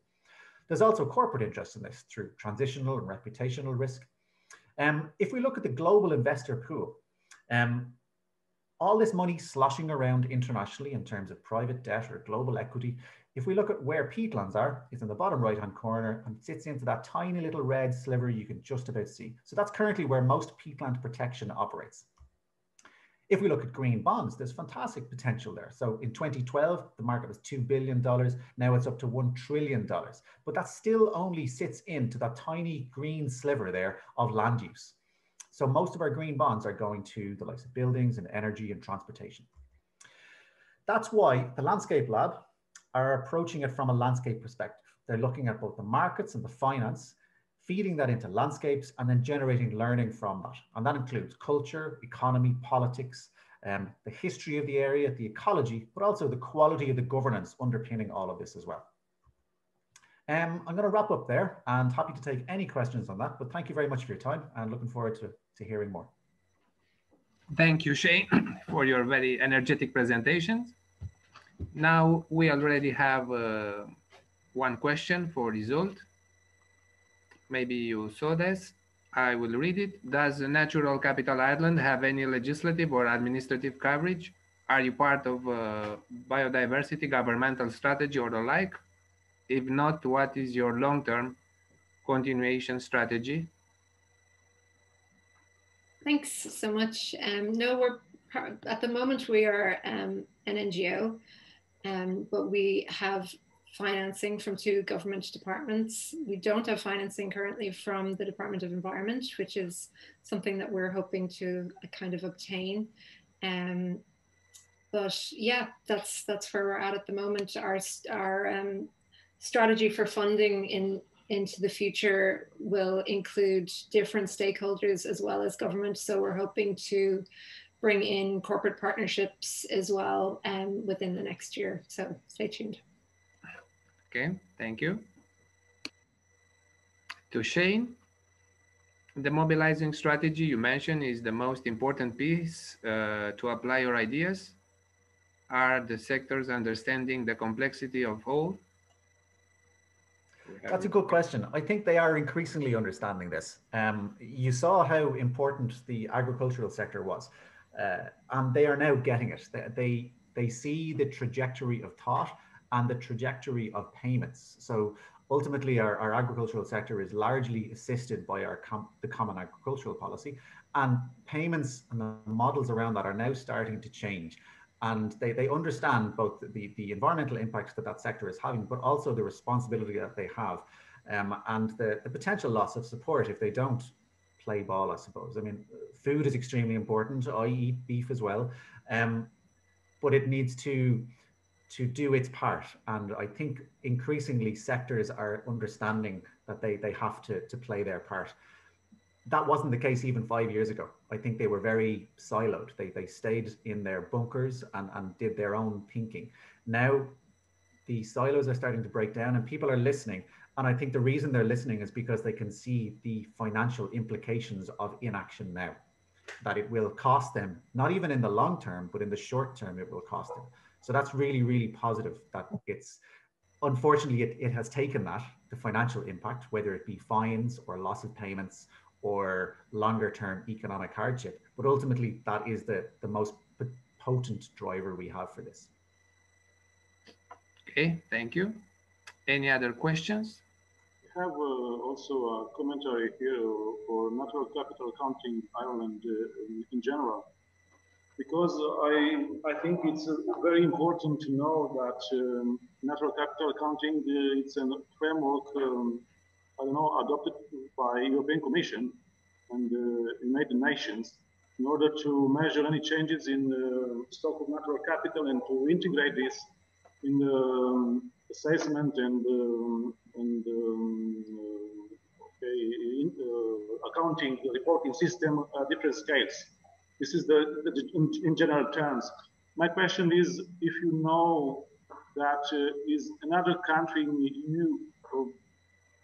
D: There's also corporate interest in this through transitional and reputational risk. If we look at the global investor pool, all this money sloshing around internationally in terms of private debt or global equity, if we look at where peatlands are, it's in the bottom right-hand corner and sits into that tiny little red sliver you can just about see. So that's currently where most peatland protection operates. If we look at green bonds, there's fantastic potential there. So in 2012, the market was $2 billion. Now it's up to $1 trillion. But that still only sits into that tiny green sliver there of land use. So most of our green bonds are going to the likes of buildings and energy and transportation. That's why the Landscape Lab are approaching it from a landscape perspective. They're looking at both the markets and the finance, feeding that into landscapes and then generating learning from that. And that includes culture, economy, politics, the history of the area, the ecology, but also the quality of the governance underpinning all of this as well. I'm going to wrap up there and happy to take any questions on that, but thank you very much for your time and looking forward to hearing more.
A: Thank you, Shane, for your very energetic presentations. Now we already have one question for result. Maybe you saw this. I will read it. Does Natural Capital Ireland have any legislative or administrative coverage? Are you part of biodiversity governmental strategy or the like? If not, what is your long-term continuation strategy?
B: Thanks so much. No, at the moment we are an NGO, but we have financing from 2 government departments. We don't have financing currently from the Department of Environment, which is something that we're hoping to kind of obtain. But yeah, that's where we're at the moment. Our strategy for funding into the future will include different stakeholders as well as government. So we're hoping to bring in corporate partnerships as well within the next year. So stay tuned.
A: Okay, thank you. To Shane, the mobilizing strategy you mentioned is the most important piece to apply your ideas. Are the sectors understanding the complexity of whole?
D: That's a good question. I think they are increasingly understanding this. You saw how important the agricultural sector was, and they are now getting it. They see the trajectory of thought and the trajectory of payments. So ultimately, our agricultural sector is largely assisted by the Common Agricultural Policy, and payments and the models around that are now starting to change. And they understand both the environmental impacts that sector is having, but also the responsibility that they have, and the potential loss of support if they don't play ball, I suppose. I mean, food is extremely important. I eat beef as well, but it needs to do its part. And I think increasingly sectors are understanding that they have to play their part. That wasn't the case even 5 years ago. I think they were very siloed. They stayed in their bunkers and did their own thinking. Now the silos are starting to break down and people are listening. And I think the reason they're listening is because they can see the financial implications of inaction now, that it will cost them, not even in the long term, but in the short term, it will cost them. So that's really, really positive that it's, unfortunately, it has taken that, the financial impact, whether it be fines or loss of payments or longer term economic hardship. But ultimately, that is the most potent driver we have for this.
A: Okay, thank you. Any other questions?
E: I have also a commentary here for natural capital accounting Ireland in general, because I think it's very important to know that natural capital accounting, it's a framework, I don't know, adopted by European Commission and United Nations in order to measure any changes in the stock of natural capital and to integrate this in the assessment and accounting reporting system at different scales. This is in general terms. My question is, if you know that is another country in the EU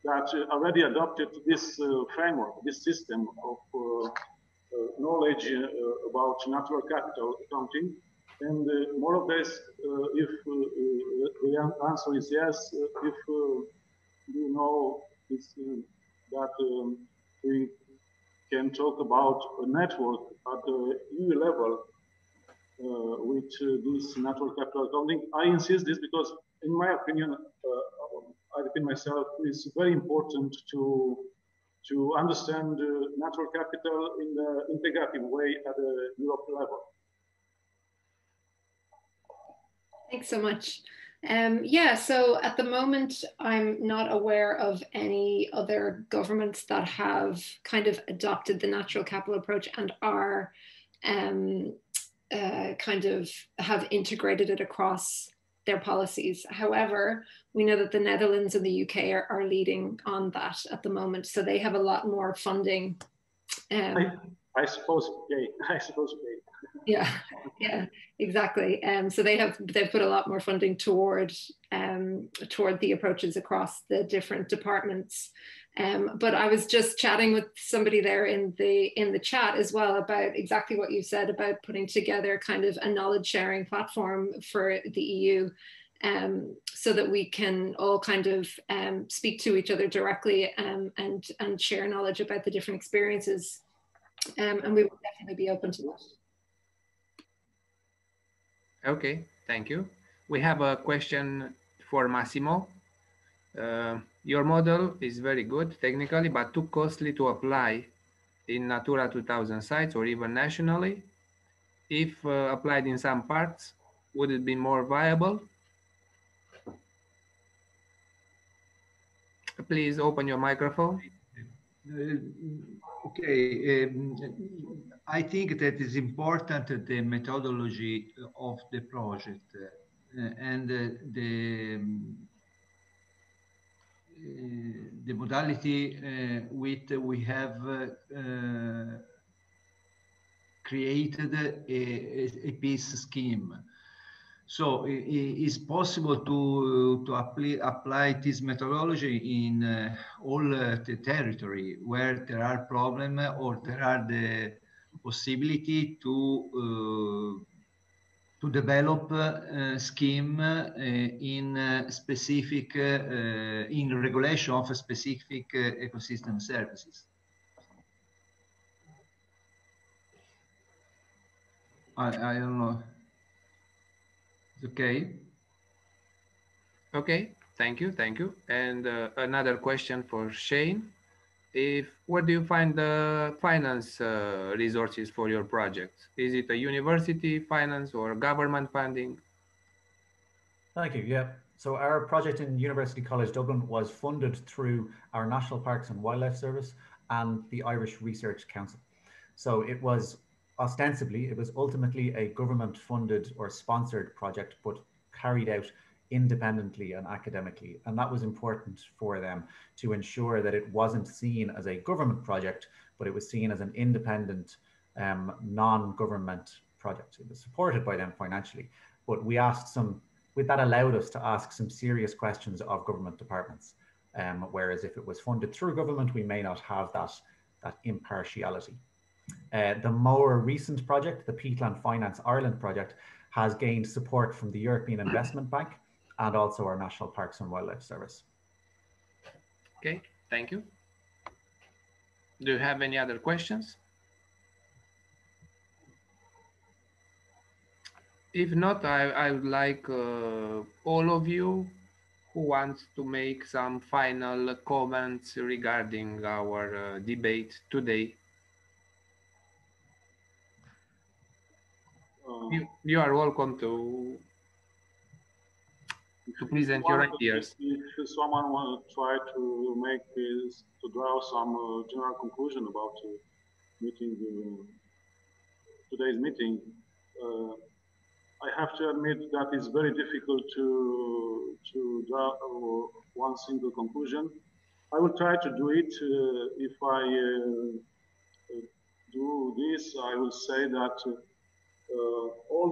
E: that already adopted this framework, this system of knowledge about natural capital accounting, and more or less, if the answer is yes, if you know is that we can talk about a network at the EU level with this natural capital accounting. I insist this because, in my opinion, I repeat myself, it's very important to understand natural capital in an integrative way at the Europe level.
B: Thanks so much. Yeah, so at the moment, I'm not aware of any other governments that have kind of adopted the natural capital approach and are kind of have integrated it across their policies. However, we know that the Netherlands and the UK are leading on that at the moment. So they have a lot more funding.
E: I suppose, okay. I suppose, okay.
B: Yeah, exactly. So they've put a lot more funding toward the approaches across the different departments. But I was just chatting with somebody there in the chat as well about exactly what you said about putting together kind of a knowledge sharing platform for the EU, so that we can all kind of speak to each other directly and share knowledge about the different experiences. And we will definitely be open to that.
A: Okay, thank you. We have a question for Massimo. Your model is very good technically, but too costly to apply in Natura 2000 sites or even nationally. If applied in some parts, would it be more viable? Please open your microphone.
C: Okay, I think that is important the methodology of the project and the modality with we have created a PES scheme. So it is possible to apply this methodology in all the territory where there are problems or there are the possibility to develop a scheme in specific in regulation of specific ecosystem services. I don't know. Okay.
A: Okay, thank you. And another question for Shane. Where do you find the finance resources for your project? Is it a university finance or government funding?
D: Thank you. Yeah. So our project in University College Dublin was funded through our National Parks and Wildlife Service and the Irish Research Council. So it was ultimately a government funded or sponsored project, but carried out independently and academically. And that was important for them to ensure that it wasn't seen as a government project, but it was seen as an independent, non-government project. It was supported by them financially, but that allowed us to ask some serious questions of government departments. Whereas if it was funded through government, we may not have that impartiality. The more recent project, the Peatland Finance Ireland project, has gained support from the European Investment Bank and also our National Parks and Wildlife Service.
A: Okay, thank you. Do you have any other questions? If not, I would like all of you who wants to make some final comments regarding our debate today. You are welcome to present your ideas.
E: If someone wants to try to make this, to draw some general conclusion about today's meeting, I have to admit that it's very difficult to draw one single conclusion. I will try to do it. If I do this, I will say that all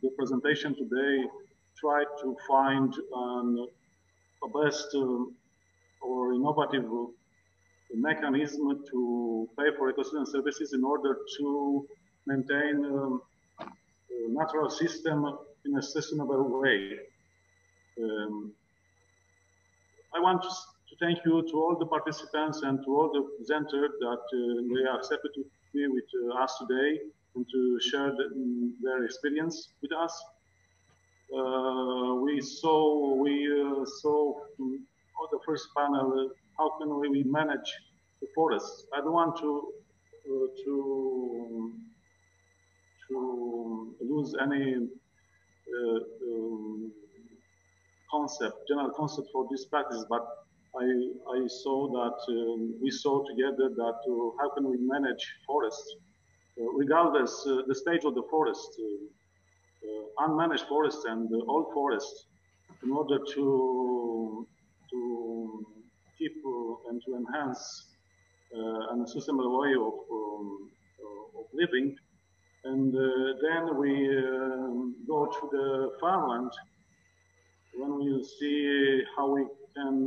E: the presentation today tried to find a best or innovative mechanism to pay for ecosystem services in order to maintain a natural system in a sustainable way. I want to thank you to all the participants and to all the presenters that they accepted to be with us today and to share their experience with us. We saw on the first panel how can we manage the forests. I don't want to lose any general concept for this practice, but I saw that we saw together that how can we manage forests, regardless the stage of the forest, unmanaged forests and old forests, in order to keep and to enhance a sustainable way of living. And then we go to the farmland when we see how we can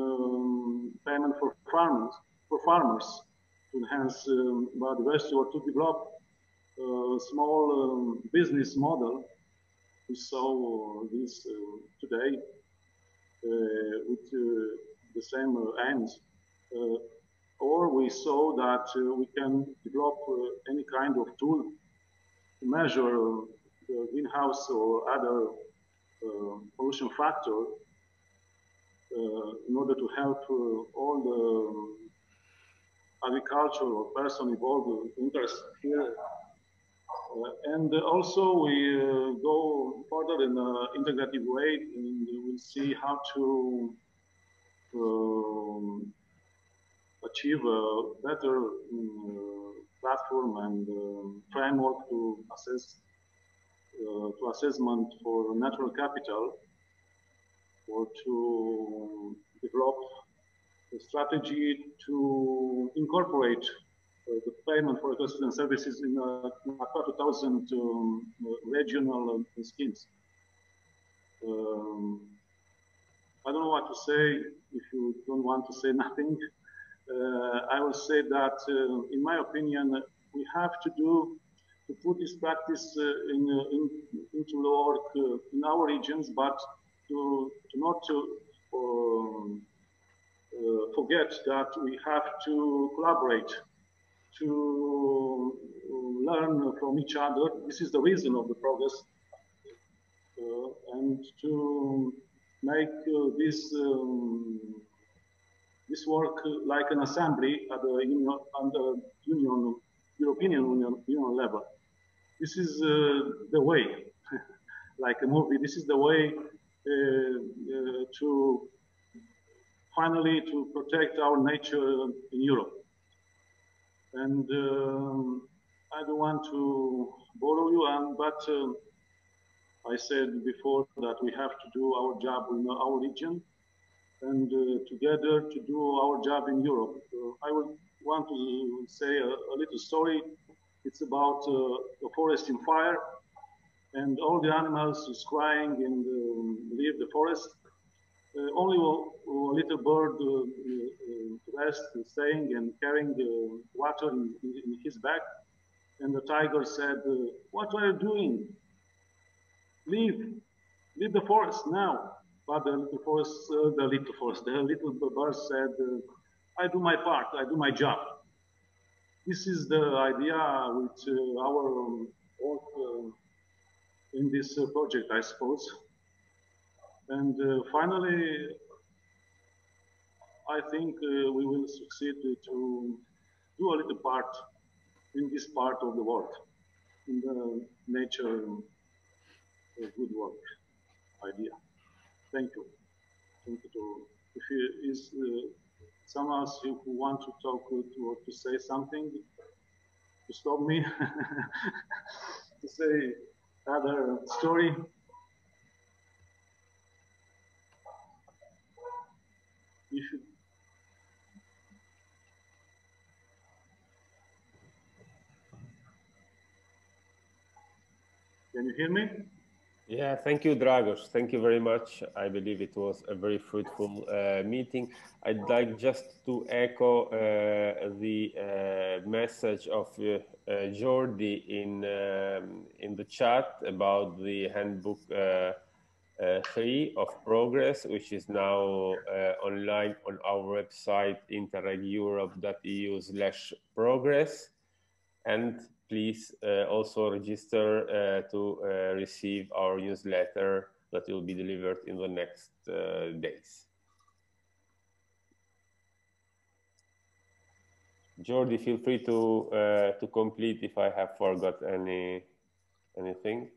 E: payment for farmers to enhance biodiversity or to develop a small business model. We saw this today with the same aims. Or we saw that we can develop any kind of tool to measure the greenhouse or other pollution factor in order to help all the agricultural person involved interest here. And also we go further in an integrative way, and we'll see how to achieve a better platform and framework to assessment for natural capital, or to develop a strategy to incorporate the payment for ecosystem services in Natura 2000 regional schemes. I don't know what to say. If you don't want to say nothing, I will say that, in my opinion, we have to put this practice into work in our regions, but to not forget that we have to collaborate, to learn from each other. This is the reason of the progress, and to make this work like an assembly at the European Union level. This is the way, like a movie. This is the way to finally to protect our nature in Europe. And I don't want to bore you, but I said before that we have to do our job in our region, and together to do our job in Europe. I would want to say a little story. It's about a forest in fire, and all the animals is crying and leave the forest. Only a little bird rest, staying and carrying water in his back. And the tiger said, "What are you doing? Leave the forest now." But the little bird said, "I do my part, I do my job." This is the idea with our work in this project, I suppose. And finally, I think we will succeed to do a little part in this part of the world, in the nature good work idea. Thank you. Thank you. If is someone else who want to talk or to say something, to stop me, to say other story. You should. Can you hear me?
F: Yeah, thank you, Dragos. Thank you very much. I believe it was a very fruitful meeting. I'd like just to echo the message of Jordi in the chat about the handbook 3 of progress, which is now online on our website, interregeurope.eu/progress. And please also register to receive our newsletter that will be delivered in the next days. Jordi, feel free to complete if I have forgot anything.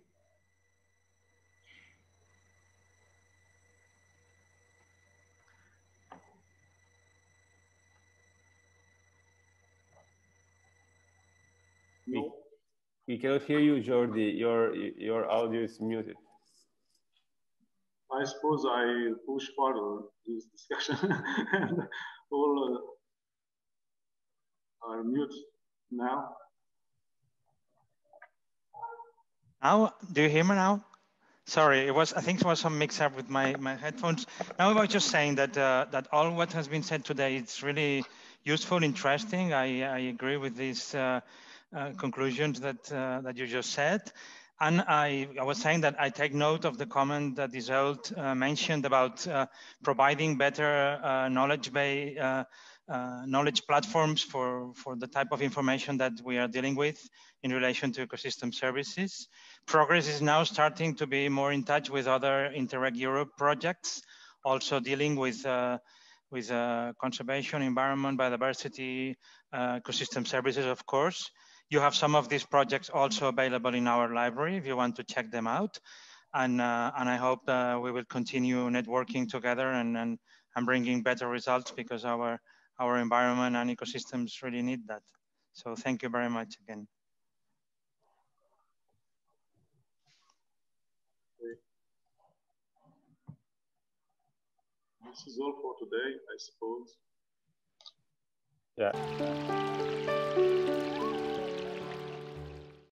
E: No.
F: We cannot hear you, Jordi. Your audio is muted.
E: I suppose I push further this discussion and all are mute now.
G: Now, do you hear me now? Sorry, I think it was some mix-up with my headphones. Now I was just saying that that all what has been said today, it's really useful, interesting. I agree with these conclusions that you just said. And I was saying that I take note of the comment that Isolde mentioned about providing better knowledge platforms for the type of information that we are dealing with in relation to ecosystem services. Progress is now starting to be more in touch with other Interreg Europe projects, also dealing with conservation, environment, biodiversity, ecosystem services, of course. You have some of these projects also available in our library if you want to check them out. And I hope we will continue networking together and bringing better results, because our environment and ecosystems really need that. So thank you very much again.
E: This is all for today, I suppose.
F: Yeah.